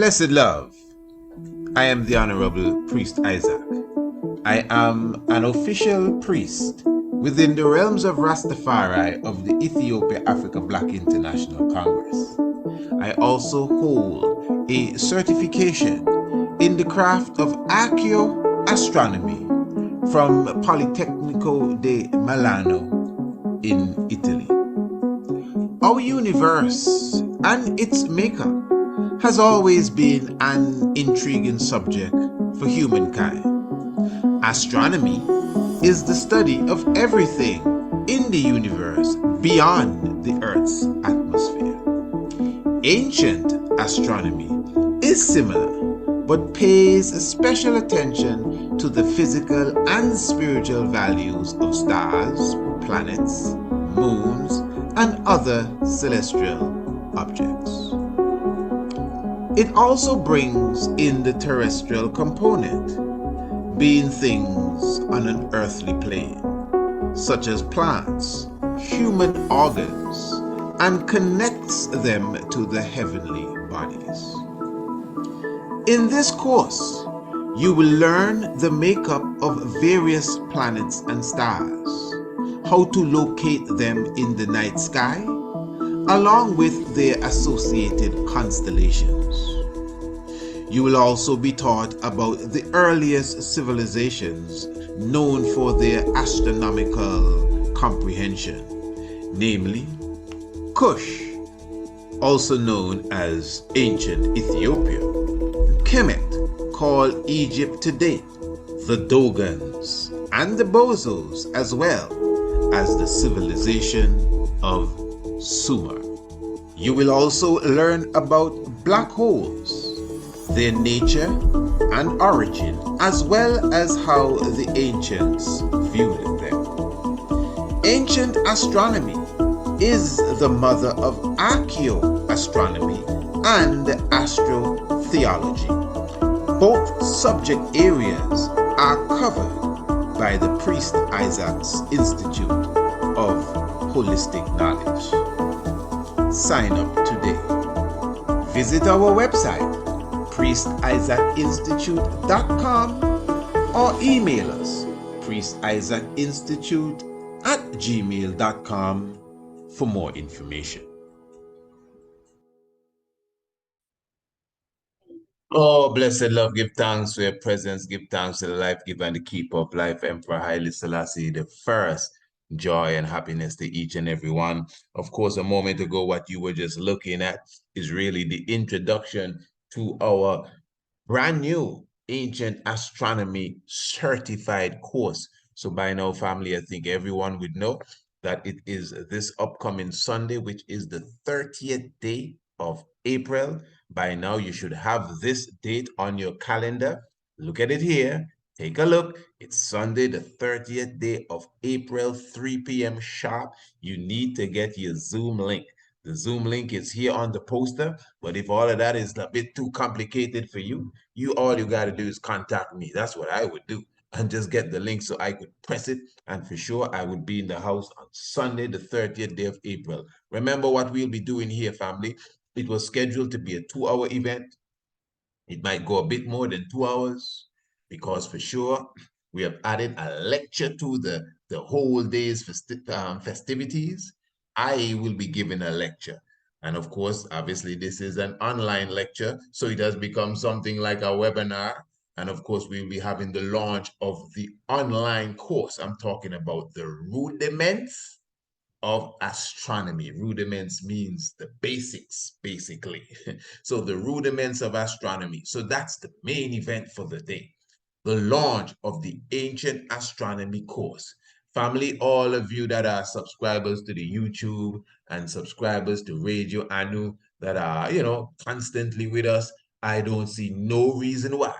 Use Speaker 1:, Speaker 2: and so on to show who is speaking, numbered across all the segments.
Speaker 1: Blessed love, I am the Honorable Priest Isaac. I am an official priest within the realms of Rastafari of the Ethiopia Africa Black International Congress. I also hold a certification in the craft of ARCHAEOASTRONOMY from Politecnico di Milano in Italy. Our universe and its makeup has always been an intriguing subject for humankind. Astronomy is the study of everything in the universe beyond the Earth's atmosphere. Ancient astronomy is similar, but pays special attention to the physical and spiritual values of stars, planets, moons, and other celestial objects. It also brings in the terrestrial component, being things on an earthly plane, such as plants, human organs, and connects them to the heavenly bodies. In this course, you will learn the makeup of various planets and stars, how to locate them in the night sky, along with their associated constellations. You will also be taught about the earliest civilizations known for their astronomical comprehension, namely Kush, also known as ancient Ethiopia, Kemet, called Egypt today, the Dogons, and the Bozos, as well as the civilization of Sumer. You will also learn about black holes, their nature and origin, as well as how the ancients viewed them. Ancient astronomy is the mother of archaeoastronomy and astrotheology. Both subject areas are covered by the Priest Isaac's Institute of Holistic Knowledge. Sign up today. Visit our website, priestisaacinstitute.com, or email us, priestisaacinstitute@gmail.com, for more information. Oh, blessed love, give thanks for your presence, give thanks to the life giver and the keeper of life, Emperor Haile Selassie the First. Joy and happiness to each and every one. Of course, a moment ago, what you were just looking at is really the introduction to our brand new Ancient Astronomy Certified course. So by now, family, I think everyone would know that it is this upcoming Sunday, which is the 30th day of April. By now, you should have this date on your calendar. Look at it here. Take a look. It's Sunday, the 30th day of April, 3 p.m. sharp. You need to get your Zoom link. The Zoom link is here on the poster, but if all of that is a bit too complicated for you, all you got to do is contact me. That's what I would do, and just get the link so I could press it, and for sure I would be in the house on Sunday, the 30th day of April. Remember what we'll be doing here, family. It was scheduled to be a 2-hour event. It might go a bit more than 2 hours, because for sure we have added a lecture to the whole day's festivities. I will be giving a lecture. And of course, obviously, this is an online lecture, so it has become something like a webinar. And of course, we'll be having the launch of the online course. I'm talking about the Rudiments of Astronomy. Rudiments means the basics, basically. So the Rudiments of Astronomy. So that's the main event for the day. The launch of the Ancient Astronomy Course. Family, all of you that are subscribers to the YouTube and subscribers to Radio Anu that are, constantly with us, I don't see no reason why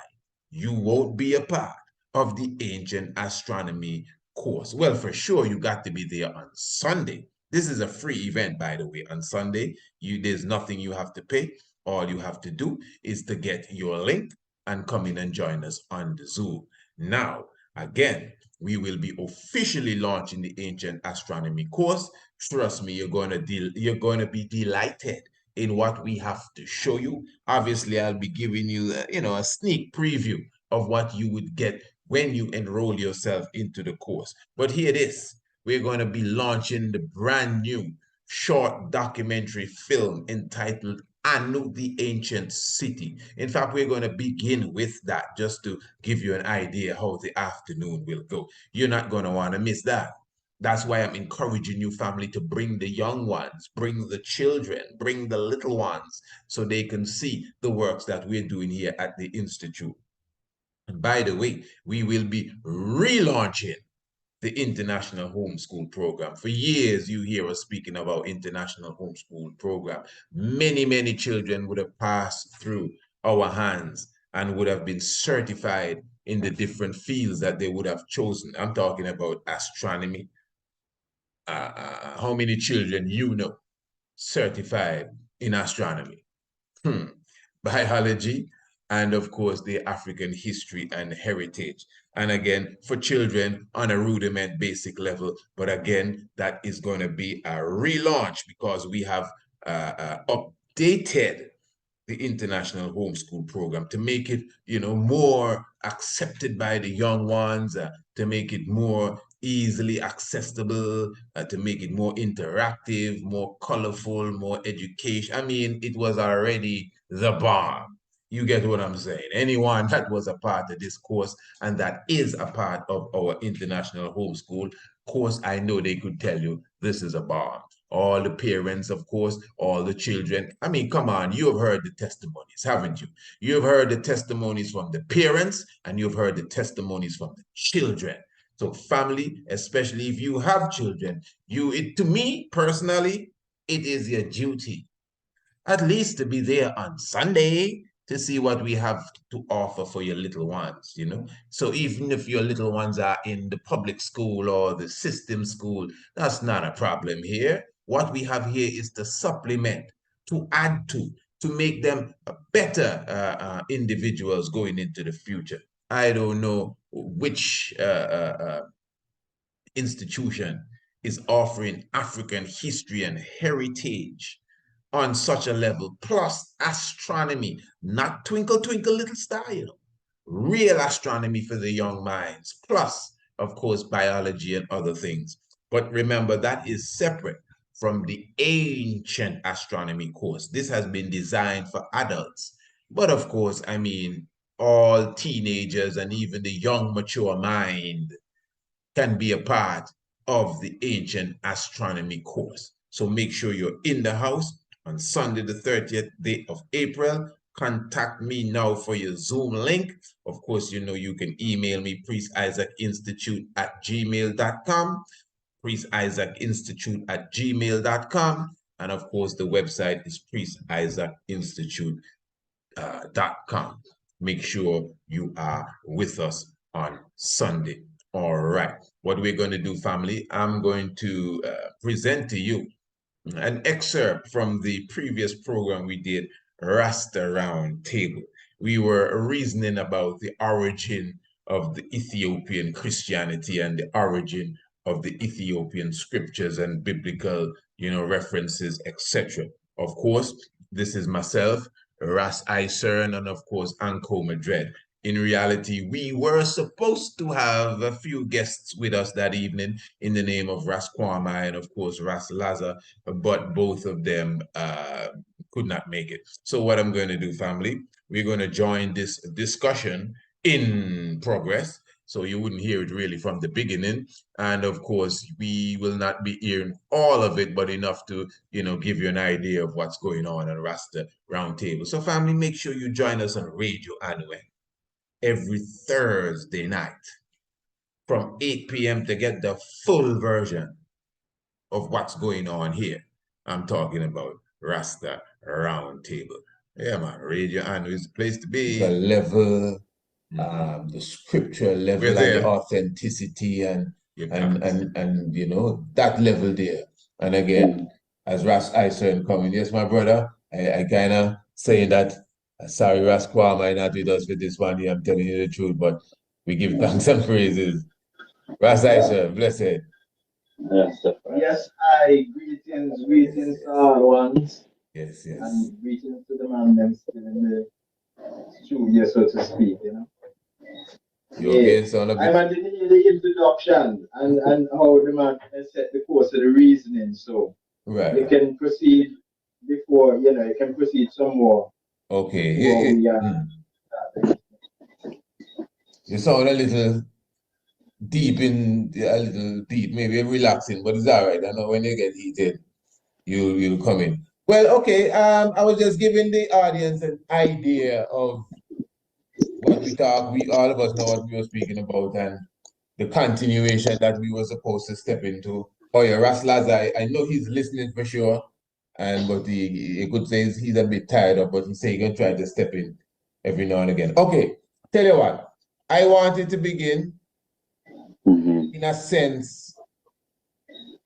Speaker 1: you won't be a part of the Ancient Astronomy Course. Well, for sure, you got to be there on Sunday. This is a free event, by the way. On Sunday, there's nothing you have to pay. All you have to do is to get your link and come in and join us on the Zoom. Now, again, we will be officially launching the Ancient Astronomy course. Trust me, you're going to be delighted. in what we have to show you. Obviously, I'll be giving you, a sneak preview of what you would get when you enroll yourself into the course. But here it is. We're going to be launching the brand new short documentary film entitled Anu the Ancient City. In fact, we're going to begin with that just to give you an idea how the afternoon will go. You're not going to want to miss that. That's why I'm encouraging you, family, to bring the young ones, bring the children, bring the little ones, so they can see the works that we're doing here at the Institute. And by the way, we will be relaunching the International Homeschool Program. For years, you hear us speaking about International Homeschool Program. Many, many children would have passed through our hands and would have been certified in the different fields that they would have chosen. I'm talking about astronomy. How many children you know certified in astronomy? Biology, and of course, the African history and heritage. And again, for children on a rudiment basic level, but again, that is going to be a relaunch because we have updated the International Homeschool Program to make it, more accepted by the young ones, to make it more easily accessible, to make it more interactive, more colorful, more education. I mean, it was already the bomb. You get what I'm saying? Anyone that was a part of this course and that is a part of our international homeschool course, I know they could tell you this is a bomb. All the parents, of course, all the children. I mean, come on, you have heard the testimonies, haven't you? You have heard the testimonies from the parents and you've heard the testimonies from the children. So family, especially if you have children, to me personally, it is your duty at least to be there on Sunday to see what we have to offer for your little ones. So even if your little ones are in the public school or the system school, that's not a problem here. What we have here is to supplement, to add to make them better individuals going into the future. I don't know which institution is offering African history and heritage on such a level, plus astronomy, not twinkle, twinkle, little star, real astronomy for the young minds, plus, of course, biology and other things. But remember, that is separate from the Ancient Astronomy course. This has been designed for adults. But of course, I mean, all teenagers and even the young, mature mind can be a part of the Ancient Astronomy course. So make sure you're in the house on Sunday, the 30th day of April. Contact me now for your Zoom link. Of course, you can email me, priestisaacInstitute@gmail.com, priestisaacInstitute@gmail.com. And of course, the website is priestisaacInstitute.com. Make sure you are with us on Sunday. All right. What we're going to do, family, I'm going to present to you an excerpt from the previous program we did, Rasta Round Table. We were reasoning about the origin of the Ethiopian Christianity and the origin of the Ethiopian scriptures and biblical, references, etc. Of course, this is myself, Ras Isern, and of course, Anko Madred. In reality, we were supposed to have a few guests with us that evening in the name of Ras Kwame and of course Ras Laza, but both of them could not make it. So what I'm going to do, family, we're going to join this discussion in progress. So you wouldn't hear it really from the beginning. And of course, we will not be hearing all of it, but enough to, give you an idea of what's going on Rasta Roundtable. So family, make sure you join us on Radio Anyway every Thursday night from 8 p.m. to get the full version of what's going on here. I'm talking about Rasta Roundtable. Yeah, man, Radio Anu is the place to be. The level, the scriptural level and the authenticity and that level there. And again, as Ras Isern coming, yes, my brother, I kind of saying that, sorry, Ras Kwame not with us for this one here, I'm telling you the truth, but we give thanks and praises. Ras Isern, blessed.
Speaker 2: Yes, I greetings, all ones.
Speaker 1: Yes, yes.
Speaker 2: And reaching to the man them still in the studio, so to speak, you know.
Speaker 1: You okay, son?
Speaker 2: I'm at the introduction and how the man set the course of the reasoning, so you can proceed before, you know, you can proceed some more.
Speaker 1: Okay.
Speaker 2: Before we
Speaker 1: You sound a little deep, maybe relaxing, but it's all right. I know when you get heated, you'll come in. Well, okay. I was just giving the audience an idea of what we talk. We all of us know what we were speaking about and the continuation that we were supposed to step into. Oh yeah, Rasta, I know he's listening for sure. But he could say he's a bit tired of, but he said he can try to step in every now and again. Okay, tell you what, I wanted to begin in a sense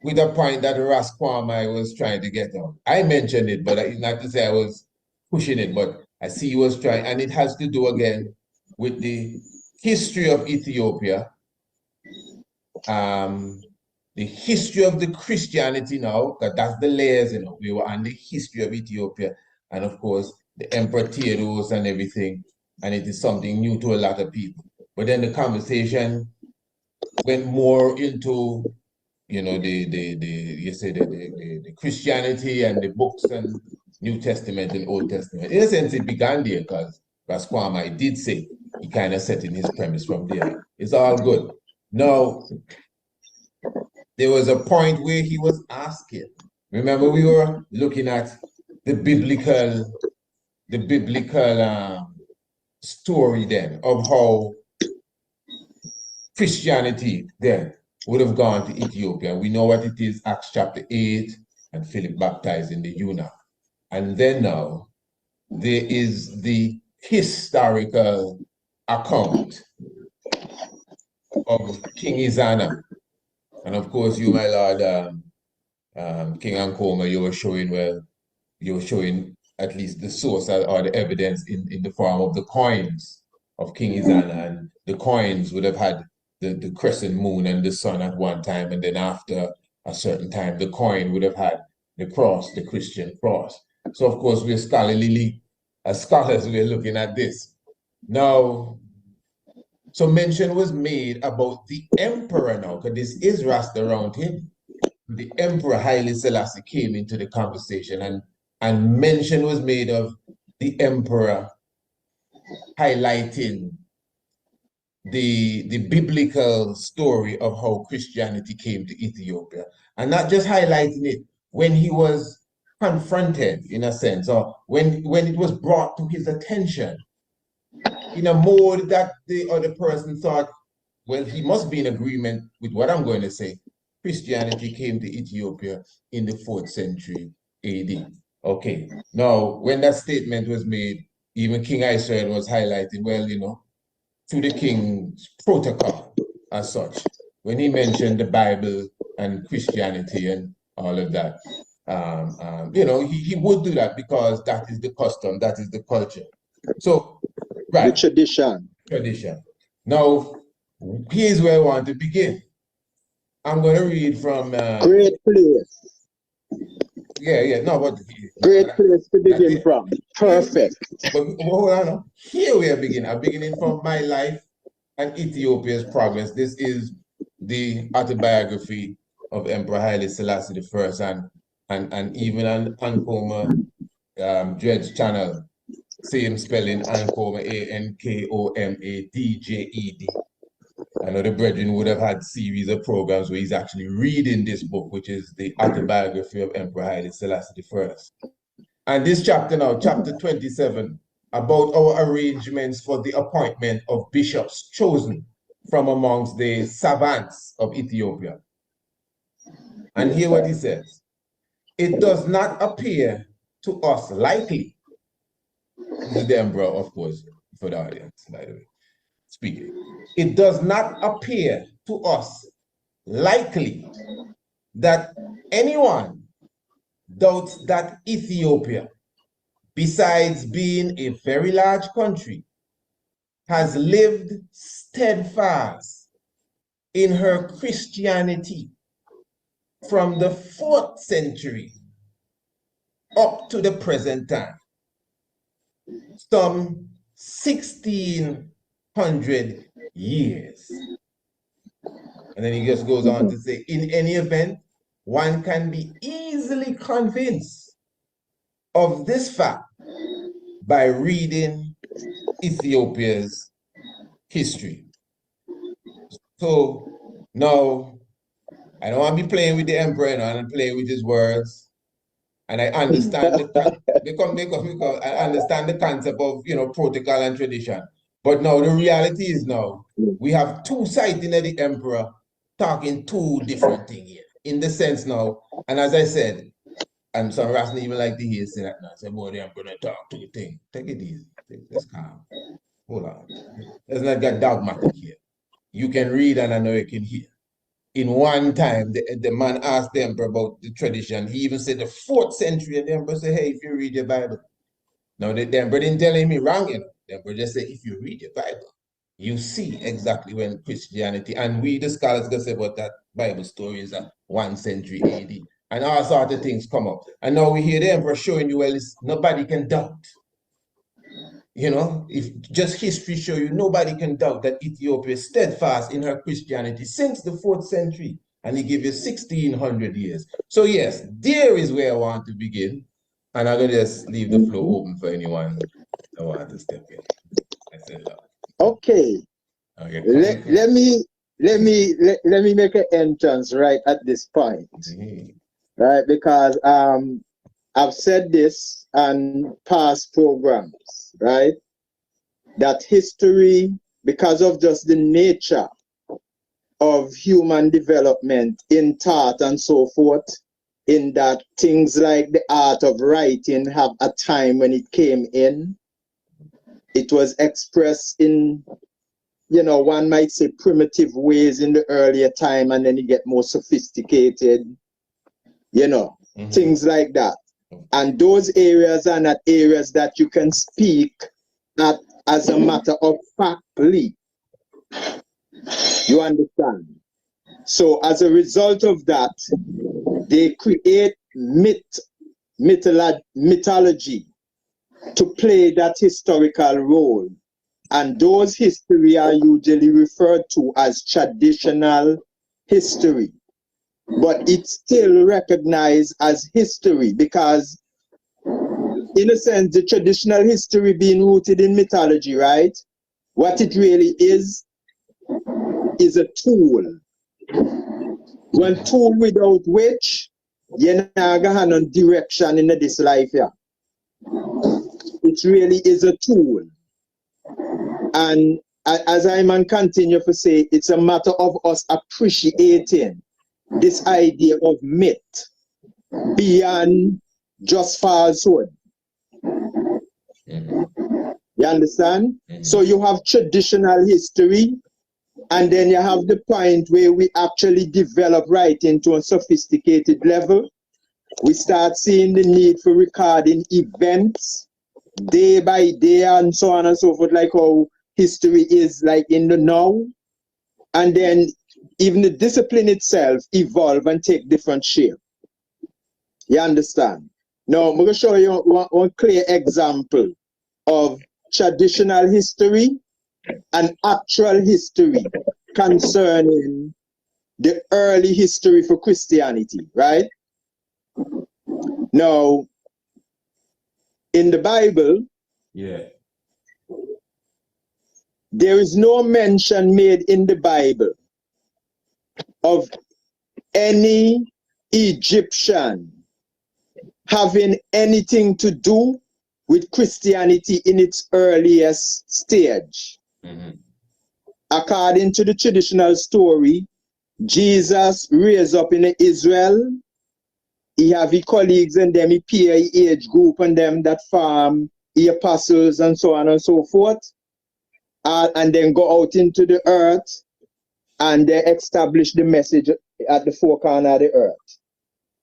Speaker 1: with a point that Rasquamai was trying to get on. I mentioned it, but not to say I was pushing it, but I see he was trying, and it has to do again with the history of Ethiopia, the history of the Christianity now, because that's the layers, you know. We were on the history of Ethiopia, and of course, the Emperor Theodos and everything, and it is something new to a lot of people. But then the conversation went more into, you know, the Christianity and the books and New Testament and Old Testament. In a sense, it began there because Rasquamai did say he kind of set in his premise from there. It's all good. Now, there was a point where he was asking. Remember, we were looking at the biblical story then of how Christianity then would have gone to Ethiopia. We know what it is, Acts chapter 8, and Philip baptized in the eunuch. And then now, there is the historical account of King Izana. And of course, you, my lord, King Ankoma, you were showing at least the source or the evidence in the form of the coins of King Izana. And the coins would have had the crescent moon and the sun at one time, and then after a certain time, the coin would have had the cross, the Christian cross. So of course, we're scholarly, as scholars, we're looking at this. Now, so mention was made about the emperor now, because this is Rasta around him. The Emperor Haile Selassie came into the conversation, and mention was made of the emperor highlighting the biblical story of how Christianity came to Ethiopia, and not just highlighting it when he was confronted, in a sense, or when it was brought to his attention in a mode that the other person thought, well, he must be in agreement with what I'm going to say. Christianity came to Ethiopia in the 4th century AD. Okay, now when that statement was made, even King Israel was highlighting, well, you know, to the king's protocol as such, when he mentioned the Bible and Christianity and all of that. You know, he would do that because that is the custom, that is the culture. So, right.
Speaker 3: The tradition.
Speaker 1: Tradition. Now, here's where I want to begin. I'm going to read from...
Speaker 3: Great place.
Speaker 1: Yeah, no, but...
Speaker 3: Great place to begin from. Perfect.
Speaker 1: But hold on. Here we are beginning. I'm beginning from my life and Ethiopia's progress. This is the autobiography of Emperor Haile Selassie I, and even on Ankoma Dredge channel, same spelling, Ankoma, Ankomadjed. I know the brethren would have had series of programs where he's actually reading this book, which is the autobiography of Emperor Haile Selassie I. And this chapter now, chapter 27, about our arrangements for the appointment of bishops chosen from amongst the savants of Ethiopia. And hear what he says. It does not appear to us likely, this is the emperor, of course, for the audience, by the way, speaking. It does not appear to us likely that anyone doubts that Ethiopia, besides being a very large country, has lived steadfast in her Christianity from the 4th century up to the present time, some 1600 years. And then he just goes on to say, in any event, one can be easily convinced of this fact by reading Ethiopia's history. So now, I don't want to be playing with the emperor, and playing with his words. And I understand because I understand the concept of protocol and tradition. But now the reality is now we have two sides in the emperor talking two different things here. In the sense now, and as I said, and some Rasta even like to hear say that now. Say, boy, the emperor talk to the thing. Take it easy. Let's calm. Hold on. Let's not get dogmatic here. You can read and I know you can hear. In one time, the man asked the emperor about the tradition. He even said the 4th century, and the emperor said, hey, if you read your Bible. Now, the emperor didn't tell him wrong, The emperor just said, if you read your Bible, you see exactly when Christianity, and we, the scholars, go say about that Bible story is at 1st century AD, and all sorts of things come up. And now we hear the emperor showing you, well, nobody can doubt. If just history show you, nobody can doubt that Ethiopia is steadfast in her Christianity since the 4th century, and he gave you 1600 years. So yes, there is where I want to begin, and I'm going to just leave the floor open for anyone that wants to step in. I said that.
Speaker 3: Okay. Let me make an entrance right at this point, right? Because I've said this on past programs, right? That history, because of just the nature of human development in thought and so forth, in that things like the art of writing have a time when it came in. It was expressed in, one might say primitive ways in the earlier time, and then you get more sophisticated, things like that. And those areas are not areas that you can speak at as a matter of factly. You understand? So as a result of that, they create mythology to play that historical role. And those history are usually referred to as traditional history. But it's still recognized as history because, in a sense, the traditional history being rooted in mythology, right? What it really is a tool. One tool without which you're not going to have no direction in this life here. It really is a tool. And as I man continue to say, it's a matter of us appreciating this idea of myth beyond just falsehood. You understand? So you have traditional history, and then you have the point where we actually develop writing to a sophisticated level. We start seeing the need for recording events day by day and so on and so forth, like how history is like in the now. And then even the discipline itself evolve and take different shape. You understand? Now, I'm going to show you one clear example of traditional history and actual history concerning the early history for Christianity, right? Now, in the Bible, there is no mention made in the Bible of any Egyptian having anything to do with Christianity in its earliest stage. According to the traditional story, Jesus raised up in Israel. He have his colleagues and them, he peer age group and them that farm, the apostles and so on and so forth. And then go out into the earth and they establish the message at the four corners of the earth.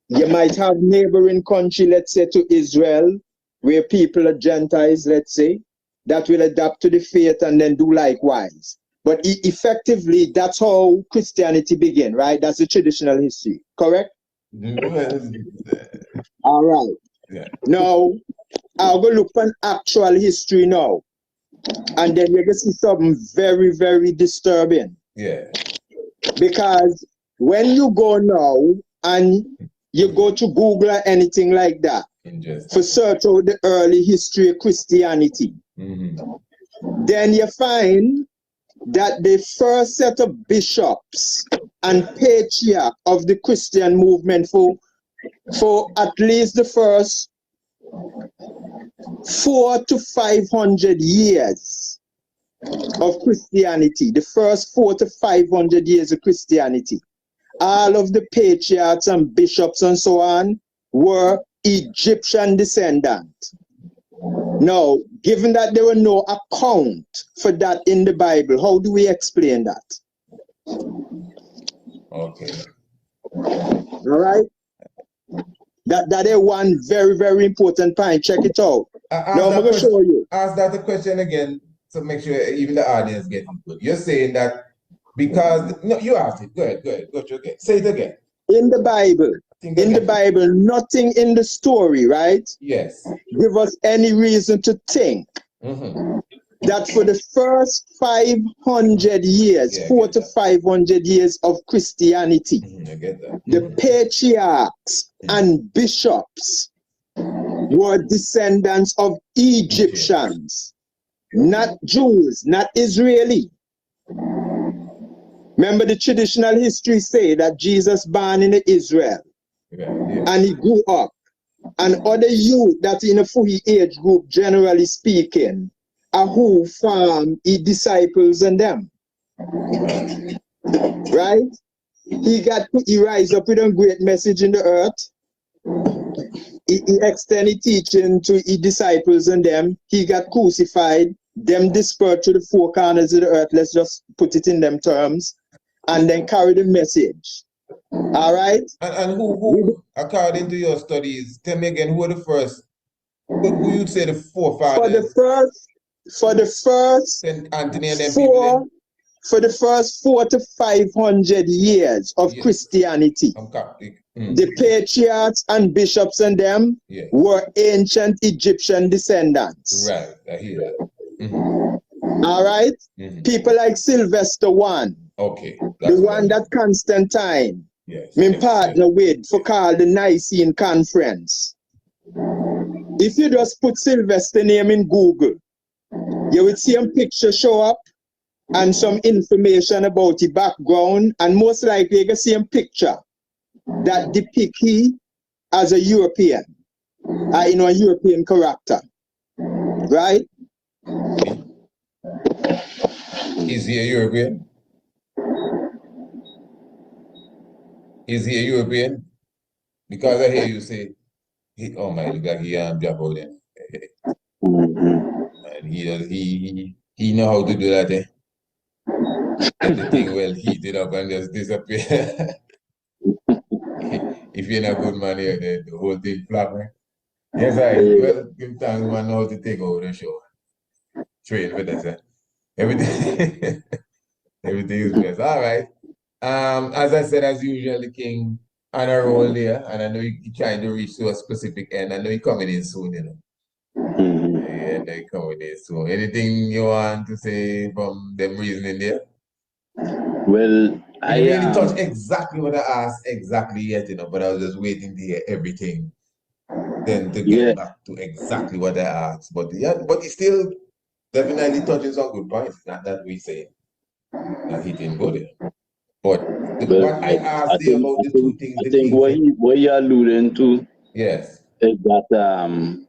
Speaker 3: You might have neighboring country, let's say to Israel, where people are Gentiles, let's say, that will adapt to the faith and then do likewise. But effectively, that's how Christianity began, right? That's the traditional history, correct? All right.
Speaker 1: Yeah.
Speaker 3: Now, I'll go look for actual history now. And then you're going to see something very, very disturbing.
Speaker 1: Yeah.
Speaker 3: Because when you go now and you go to Google or anything like that, for search out the early history of Christianity, then you find that the first set of bishops and patriarchs of the Christian movement for at least the first 400 to 500 years of Christianity, the first 400 to 500 years of Christianity, all of the patriarchs and bishops and so on were Egyptian descendants. Now, given that there were no account for that in the Bible, how do we explain that?
Speaker 1: Okay.
Speaker 3: All right? That is one very, very important point. Check it out. Now, I'm going to show you.
Speaker 1: Ask that the question again to make sure even the audience gets it good. You're saying that because, no, you asked it. Go ahead. Go again. Say it again.
Speaker 3: In the Bible, nothing in the story, right?
Speaker 1: Yes.
Speaker 3: Give us any reason to think that for the first 500 years, 400 to 500 years of Christianity,
Speaker 1: I get that.
Speaker 3: the patriarchs and bishops were descendants of Egyptians, not Jews, not Israeli. Remember, the traditional history say that Jesus born in Israel, and he grew up, and other youth that in a full age group, generally speaking, are who form his disciples and them. Right? He rise up with a great message in the earth. He extended teaching to his disciples and them. He got crucified. Them dispersed to the four corners of the earth. Let's just put it in them terms. And then carry the message. All right?
Speaker 1: And who, according to your studies, tell me again, who are the first? Who you'd say the forefathers?
Speaker 3: For the first
Speaker 1: St. Anthony and them
Speaker 3: for the first 400 to 500 years of Christianity, the patriarchs and bishops and them were ancient Egyptian descendants.
Speaker 1: Right, I hear that.
Speaker 3: All right? People like Sylvester I.
Speaker 1: Okay.
Speaker 3: The one that Constantine partner with for called the Nicene Conference. If you just put Sylvester name in Google, you will see a picture show up and some information about the background, and most likely you can see a picture that depicts he as a European, a European character, right?
Speaker 1: Is he a European? Is he a European? Because I hear you say, oh my, look like he drop out there. And he know how to do that, eh? And the thing well heated up and just disappear. If you're not a good man here, the whole thing flop, right? Yes, well, give thanks, man, know how to take over the show. Train with us, eh? Everything, everything is best. All right. As I said, as usual, the king on a roll there, and I know you're trying to reach to a specific end. I know you're coming in soon, you know. Yeah, they're coming in soon. Anything you want to say from them reasoning there?
Speaker 4: Well, I
Speaker 1: really touch exactly what I asked exactly yet, you know, but I was just waiting to hear everything, then to get back to exactly what I asked. But yeah, but it's still definitely touching some good points. Not that we say that he didn't go there. But what I asked you about the two things.
Speaker 4: I think what you're alluding to
Speaker 1: is
Speaker 4: that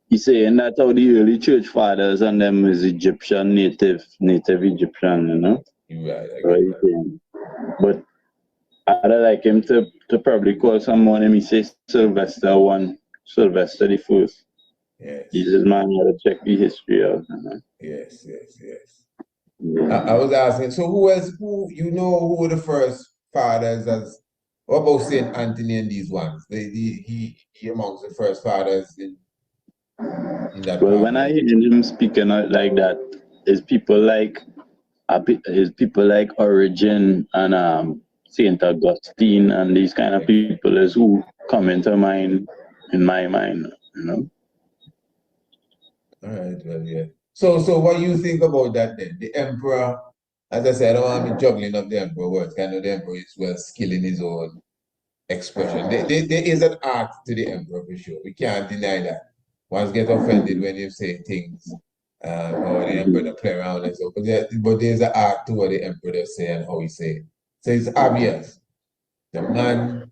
Speaker 4: he's saying that how the early church fathers and them is Egyptian, native Egyptian, you know?
Speaker 1: Right.
Speaker 4: But I'd like him to probably call someone and he says Sylvester I, Sylvester the First.
Speaker 1: Yes.
Speaker 4: Jesus man had to check the history out. You know?
Speaker 1: Yes. Yeah. I was asking, so who were the first fathers as what about Saint Anthony and these ones? He amongst the first fathers in that.
Speaker 4: Well, when I hear him speaking out like that, it's people like Origen and Saint Augustine and these kind of people is who come into mind in my mind, you know.
Speaker 1: All right, well, yeah. So what do you think about that then? The emperor, as I said, I don't want to be juggling up the emperor words. I know the emperor is well skilled in his own expression. There is an art to the emperor for sure. We can't deny that. One's get offended when you say things, or the emperor don't play around and so. But there's an art to what the emperor does say and how he say it. So it's obvious. The man,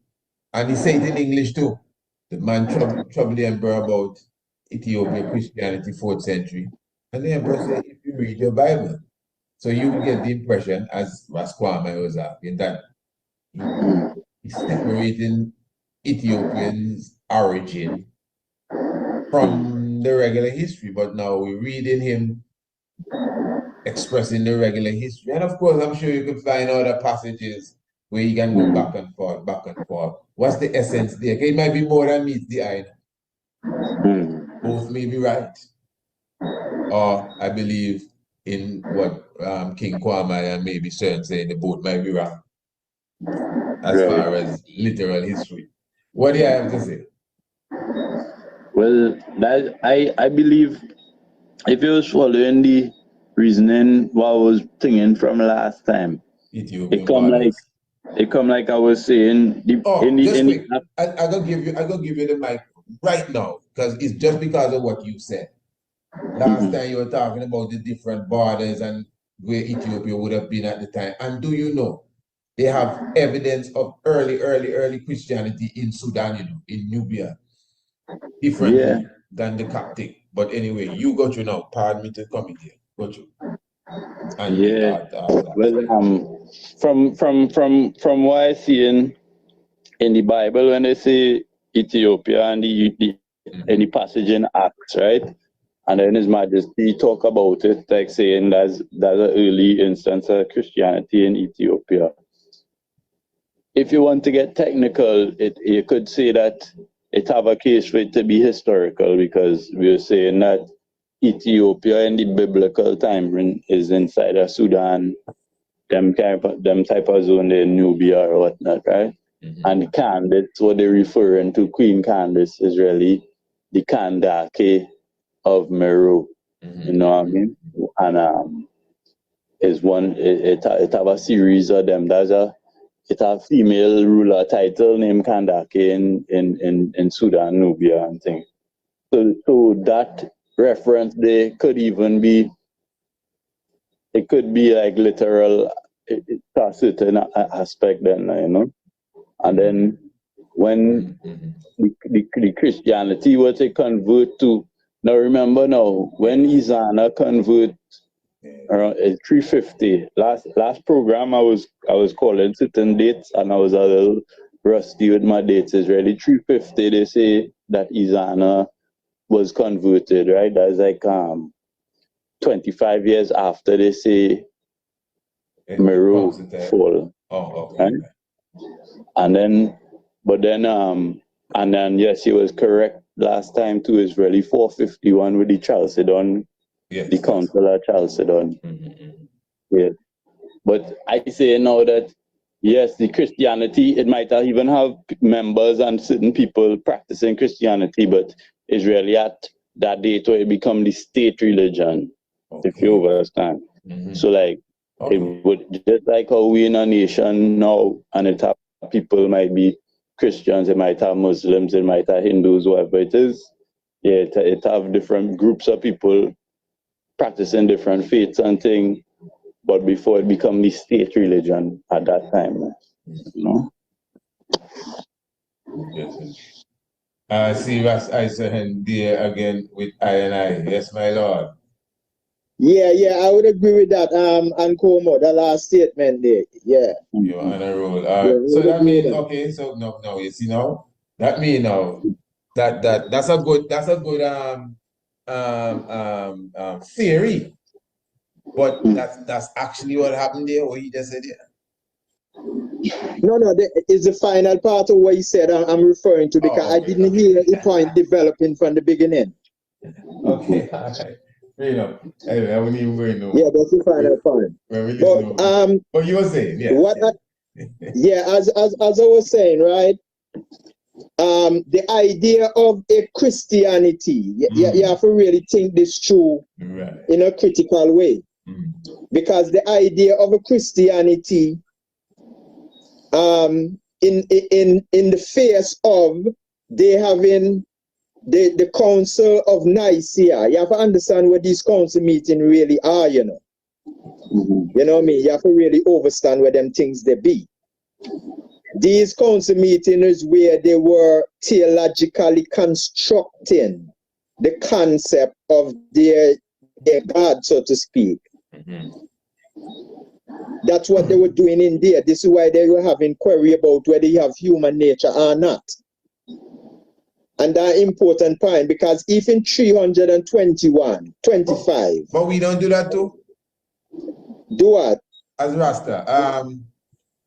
Speaker 1: and he say it in English too. The man troubled the emperor about Ethiopia Christianity, 4th century. And the emperor said, if you read your Bible. So you get the impression, as Raskwame was asking, that he's separating Ethiopians' origin from the regular history. But now we're reading him expressing the regular history. And of course, I'm sure you could find other passages where you can go back and forth, back and forth. What's the essence there? It might be more than meets the eye. Both may be right. Or I believe in what King Kwame and maybe Cern saying the both might be wrong as far as literal history. What do you have to say?
Speaker 4: Well, that I believe if you was following the reasoning what I was thinking from last time, it come like I was saying.
Speaker 1: I go give you the mic right now because it's just because of what you said. Last time you were talking about the different borders and where Ethiopia would have been at the time. And do you know they have evidence of early Christianity in Sudan, you know, in Nubia, differently than the Coptic. But anyway, you got you now. Pardon me to come in here. Got you. And
Speaker 4: well, from what I see in the Bible when they say Ethiopia and the passage in Acts, right? And then His Majesty talk about it, like saying that's an early instance of Christianity in Ethiopia. If you want to get technical, you could say that it have a case for it to be historical because we're saying that Ethiopia in the biblical time is inside of Sudan, them type of zone in Nubia or whatnot, right? And Candace, what they're referring to, Queen Candace, is really the Kandake of Meru. You know what I mean? And is one it have a series of them. It have female ruler title named Kandake in Sudan, Nubia and things. So that reference there could even be, it could be like literal to a certain aspect then, you know. And then when the Christianity was to convert to, now remember now, when Izana convert around 350, last program I was calling certain dates and I was a little rusty with my dates. It's really 350 they say that Izana was converted, right? That's like 25 years after they say Meru fall. Right? And then yes, he was correct last time too. It's really 451 with the Chalcedon, the Council of Chalcedon. Yeah. But I say now that yes, the Christianity, it might even have members and certain people practicing Christianity, but it's really at that date where it become the state religion, if you understand. So like it would, just like how we in a nation now, and it have people might be Christians, it might have Muslims, it might have Hindus, whatever it is. Yeah, it have different groups of people practicing different faiths and things, but before it become the state religion at that time, you know.
Speaker 1: See Ras Isahen there again with I and I. Yes, my lord.
Speaker 3: Yeah, I would agree with that. And Como, the last statement there. Yeah.
Speaker 1: You're on a roll. So that means so no, you see now? That means now that's a good theory. But that's actually what happened there, what he just said there.
Speaker 3: No, it's the final part of what he said I'm referring to because I didn't hear the point developing from the beginning.
Speaker 1: Okay, all right. Fair enough. Anyway, I wouldn't even go into
Speaker 3: yeah, that's the final point.
Speaker 1: But you were saying,
Speaker 3: as I was saying, right? the idea of a Christianity, you have to really think this through in a critical way. Because the idea of a Christianity in the face of they having the Council of Nicaea, you have to understand what these council meetings really are, you know. You know what I mean? You have to really understand where them things they be. These council meetings where they were theologically constructing the concept of their God, so to speak. That's what they were doing in there. This is why they were having query about whether you have human nature or not. And that important point, because if in 321, 25.
Speaker 1: But we don't do that too?
Speaker 3: Do what?
Speaker 1: As Rasta.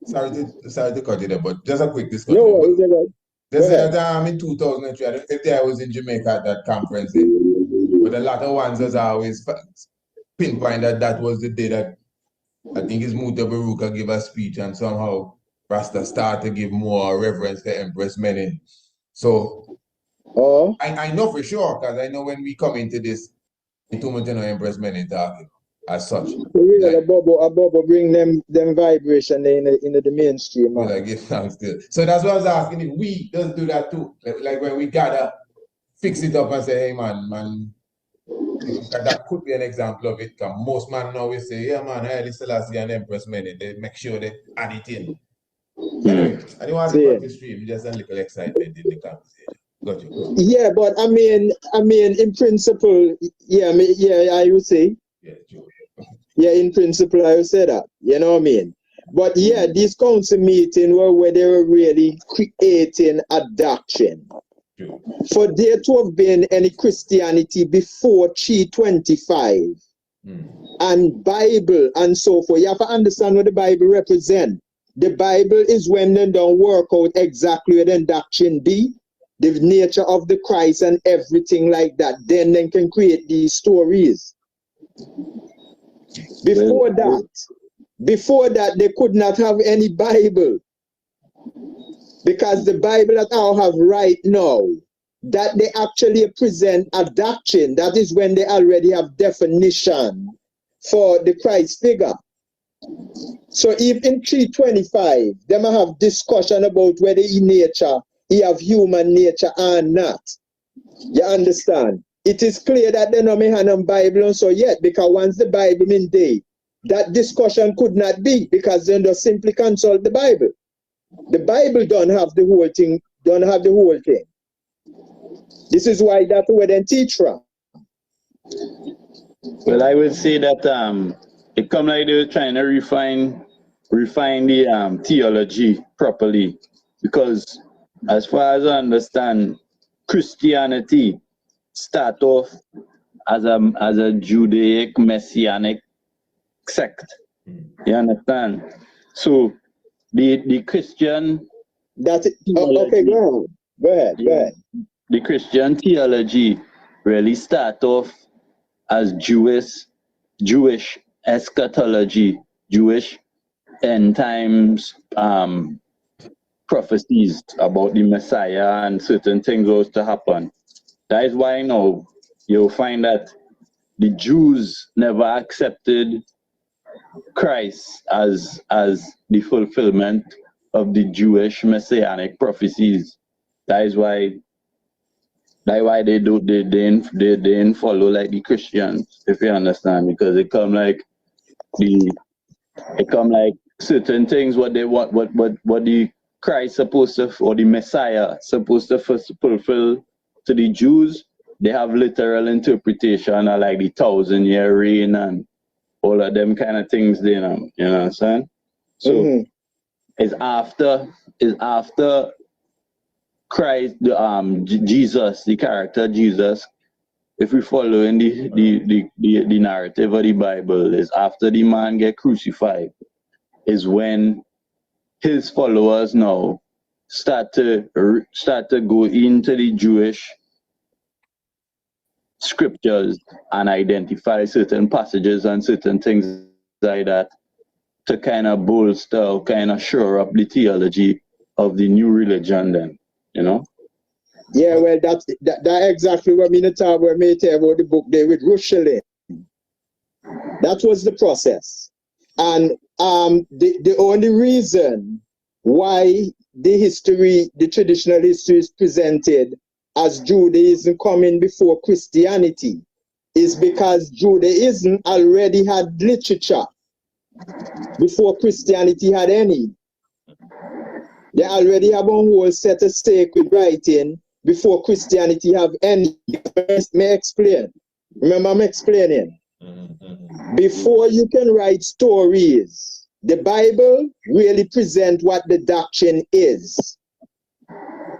Speaker 1: Sorry to cut you there, but just a quick discussion.
Speaker 3: No, is it right?
Speaker 1: They said in 2003, I think I was in Jamaica at that conference, but a lot of ones has always pinpoint that was the day that I think his Muta Baruka gave a speech, and somehow Rasta started to give more reverence to Empress Menen. So I know for sure, because I know when we come into this, too much Empress Menen talking as such.
Speaker 3: Yeah, like, Bobo bring them vibration in the mainstream. Man.
Speaker 1: Well, I give thanks to. So that's what I was asking, if we just do that too. Like when we gotta fix it up and say, hey man, that could be an example of it. Because most man now will say, yeah man, Haile Selassie and Empress Menen, they make sure they add it in. Anyway, I don't want to cut the stream, just a little excitement in the conversation. Got you.
Speaker 3: Yeah, but I mean, in principle, I would say.
Speaker 1: Yeah, true.
Speaker 3: Yeah, in principle, I would say that. You know what I mean? But yeah, these council meetings were where they were really creating a doctrine.
Speaker 1: True.
Speaker 3: For there to have been any Christianity before 325 and Bible and so forth, you have to understand what the Bible represents. The Bible is when they don't work out exactly what the doctrine be, the nature of the Christ and everything like that. Then they can create these stories. Before that, they could not have any Bible. Because the Bible that I have right now, that they actually present a doctrine, that is when they already have definition for the Christ figure. So if in 325, they might have discussion about whether he have human nature or not. You understand? It is clear that they don't have a Bible and so yet, because once the Bible in day, that discussion could not be, because they just simply consult the Bible. The Bible don't have the whole thing, This is why that's where they teach from.
Speaker 4: Well, I would say that it come like they were trying to refine the theology properly, because as far as I understand, Christianity start off as a Judaic messianic sect. You understand? So the Christian
Speaker 3: okay, go ahead.
Speaker 4: The Christian theology really start off as Jewish eschatology, Jewish end times prophecies about the Messiah and certain things was to happen. That is why now you'll find that the Jews never accepted Christ as the fulfillment of the Jewish messianic prophecies. That is why they didn't follow like the Christians, if you understand, because it come like certain things what they want, what the Christ supposed to, or the Messiah supposed to fulfill to the Jews. They have literal interpretation of like the 1,000-year reign and all of them kind of things, you know what I'm saying? So it's after Christ, Jesus, the character Jesus. If we follow in the narrative of the Bible, is after the man get crucified, is when his followers now start to go into the Jewish scriptures and identify certain passages and certain things like that to kind of bolster, kind of shore up the theology of the new religion then. you know?
Speaker 3: Yeah, well, that's exactly what me talk about the book there with Rushelin. That was the process. And the only reason why the traditional history is presented as Judaism coming before Christianity is because Judaism already had literature before Christianity had any. They already have a whole set of sacred writing before Christianity have any. May I explain? Remember, I'm explaining. Before you can write stories, the Bible really presents what the doctrine is,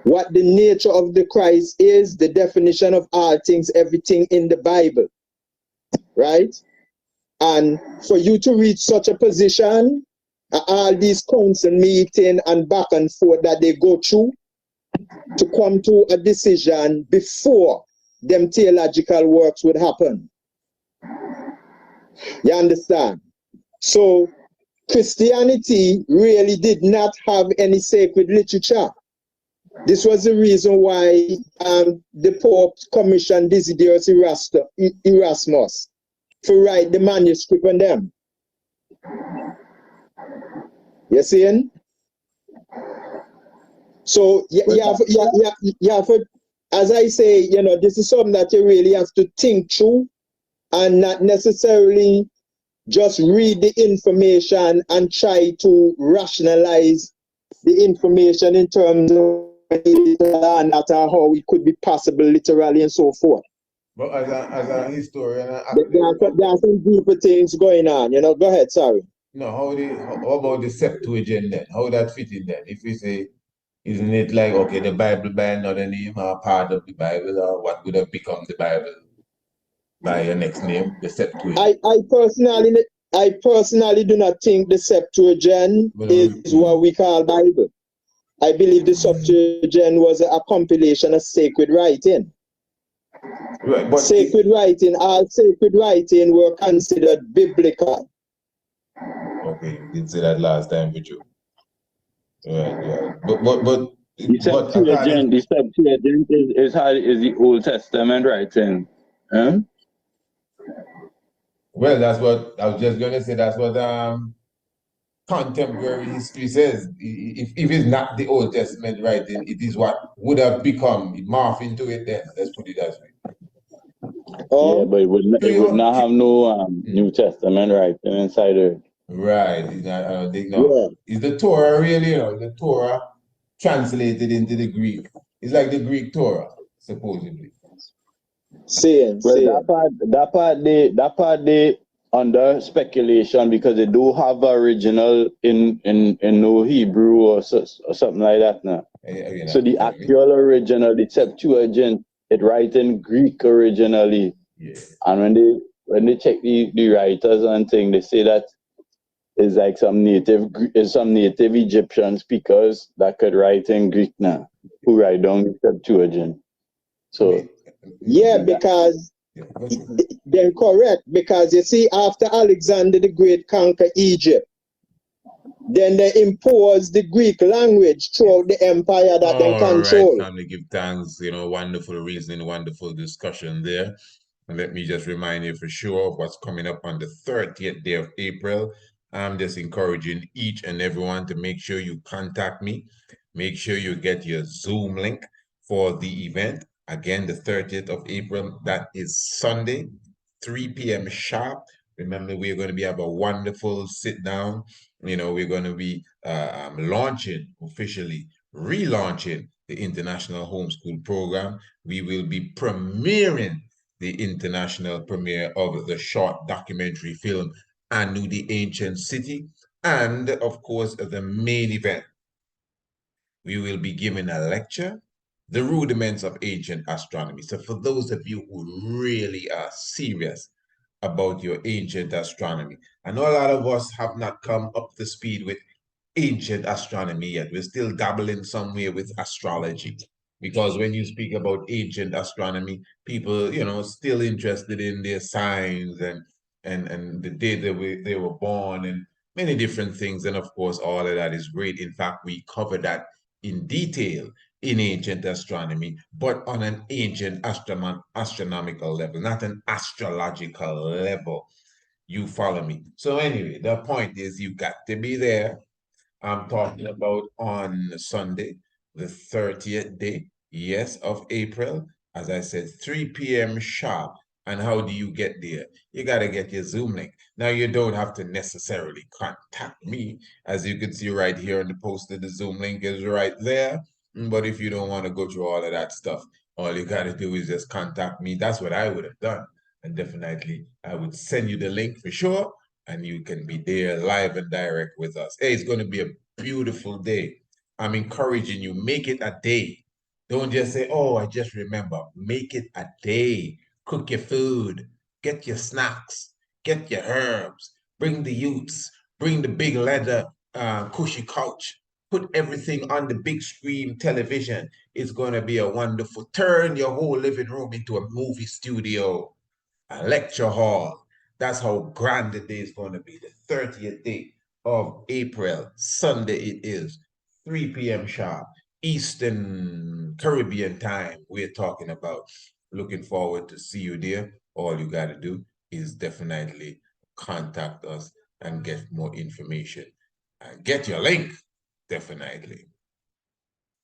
Speaker 3: what the nature of the Christ is, the definition of all things, everything in the Bible, right? And for you to reach such a position, all these council meeting and back and forth that they go through to come to a decision before them theological works would happen. You understand? So Christianity really did not have any sacred literature. This was the reason why the Pope commissioned Desiderius Erasmus to write the manuscript on them. You seeing? So you have to, as I say, you know, this is something that you really have to think through and not necessarily just read the information and try to rationalize the information in terms of not how it could be possible literally and so forth.
Speaker 1: But as a historian,
Speaker 3: there are some deeper things going on. You know, go ahead. Sorry.
Speaker 1: No, how about the Septuagint then? How that fit in then? If we say, isn't it like, okay, the Bible by another name or part of the Bible, or what would have become the Bible by your next name, the Septuagint?
Speaker 3: I personally do not think the Septuagint is what we call Bible. I believe the Septuagint was a compilation of sacred writing.
Speaker 1: Right, but
Speaker 3: all sacred writing were considered biblical.
Speaker 1: Okay, you did say that last time with you. Right. But
Speaker 4: the Septuagint is the Old Testament writing. Huh?
Speaker 1: Well, that's what I was just gonna say. That's what contemporary history says. If it's not the Old Testament writing, it is what would have become. It morphed into it then. Let's put it that way.
Speaker 4: Yeah, but it would not have no New Testament writing inside it.
Speaker 1: Right. I don't think no. Yeah. Is the Torah really, you know, the Torah translated into the Greek? It's like the Greek Torah, supposedly.
Speaker 4: That part they under speculation because they do have original in no Hebrew or something like that now. So the actual original, the Septuagint, it writes in Greek originally. Yeah. And when they check the writers and thing, they say that it's like some native Egyptian speakers that could write in Greek now, who write down the Septuagint. So
Speaker 3: yeah, because they're correct. Because you see, after Alexander the Great conquered Egypt, then they imposed the Greek language throughout the empire that they control.
Speaker 1: Right, family, give thanks. You know, wonderful reasoning, wonderful discussion there. And let me just remind you for sure of what's coming up on the 30th day of April. I'm just encouraging each and everyone to make sure you contact me. Make sure you get your Zoom link for the event. Again, the 30th of April, that is Sunday, 3 p.m. sharp. Remember, we're going to have a wonderful sit down. You know, we're going to be launching officially, relaunching the International Homeschool Program. We will be premiering the international premiere of the short documentary film, Anu the Ancient City, and of course, the main event. We will be giving a lecture, The Rudiments of Ancient Astronomy. So for those of you who really are serious about your ancient astronomy, I know a lot of us have not come up to speed with ancient astronomy yet. We're still dabbling somewhere with astrology. Because when you speak about ancient astronomy, people, you know, still interested in their signs and the day that they were born and many different things. And of course, all of that is great. In fact, we cover that in detail in ancient astronomy, but on an ancient astronomical level, not an astrological level. You follow me? So anyway, the point is you got to be there. I'm talking about on Sunday, the 30th day, yes, of April. As I said, 3 p.m. sharp. And how do you get there? You got to get your Zoom link. Now, you don't have to necessarily contact me. As you can see right here on the poster, the Zoom link is right there. But if you don't want to go through all of that stuff, all you got to do is just contact me. That's what I would have done. And definitely, I would send you the link for sure. And you can be there live and direct with us. Hey, it's going to be a beautiful day. I'm encouraging you, make it a day. Don't just say, oh, I just remember. Make it a day. Cook your food, get your snacks, get your herbs, bring the youths, bring the big leather cushy couch, put everything on the big screen television. It's going to be a wonderful, turn your whole living room into a movie studio, a lecture hall. That's how grand the day is going to be. The 30th day of April, Sunday it is, 3 p.m. sharp, Eastern Caribbean time we're talking about. Looking forward to see you there. All you got to do is definitely contact us and get more information. And get your link, definitely.